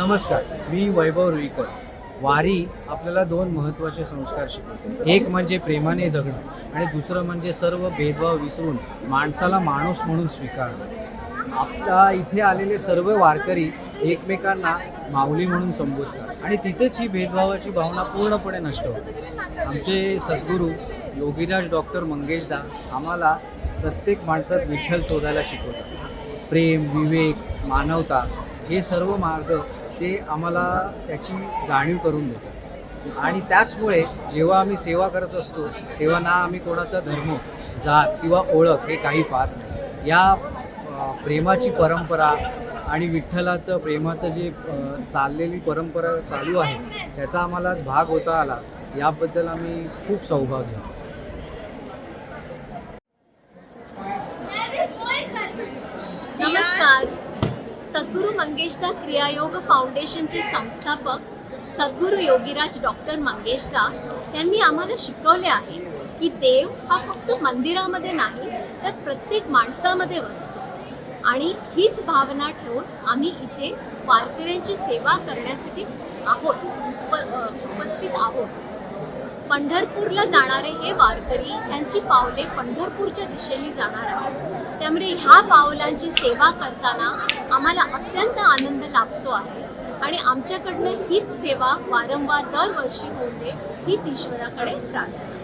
नमस्कार, मी वैभव रुईकर. वारी आपल्याला दोन महत्त्वाचे संस्कार शिकवते. एक म्हणजे प्रेमाने जगणं आणि दुसरं म्हणजे सर्व भेदभाव विसरून माणसाला माणूस म्हणून स्वीकारणं. आपल्या इथे आलेले सर्व वारकरी एकमेकांना माऊली म्हणून संबोधतात आणि तिथेच ही भेदभावाची भावना पूर्णपणे नष्ट होते. आमचे सद्गुरू योगीराज डॉक्टर मंगेशदा आम्हाला प्रत्येक माणसात विठ्ठल शोधायला शिकवतात. प्रेम, विवेक, मानवता हे सर्व मार्ग ते आम्हाला त्याची जाणीव करून देतात. आणि त्याचमुळे जेव्हा आम्ही सेवा करत असतो तेव्हा ना आम्ही कोणाचा धर्म, जात किंवा ओळख हे काही पाहत नाही. या प्रेमाची परंपरा आणि विठ्ठलाचं प्रेमाचं जे चाललेली परंपरा चालू आहे त्याचा आम्हालाच भाग होता आला, याबद्दल आम्ही खूप सौभाग्य. नमस्कार. सद्गुरू मंगेशदा क्रियायोग फाउंडेशनचे संस्थापक सद्गुरू योगीराज डॉक्टर मंगेशदा यांनी आम्हाला शिकवले आहे की देव हा फक्त मंदिरामध्ये नाही तर प्रत्येक माणसामध्ये वसतो. आणि हीच भावना ठेवून आम्ही इथे वारकऱ्यांची सेवा करण्यासाठी उपस्थित आहोत. पंढरपूरला जाणारे हे वारकरी यांची पावले पंढरपूरच्या दिशेने जाणार आहेत. त्यामुळे ह्या पावलांची सेवा करताना आम्हाला अत्यंत आनंद लाभतो आहे आणि आमच्याकडनं हीच सेवा वारंवार दरवर्षी होऊ दे हीच ईश्वराकडे प्रार्थना.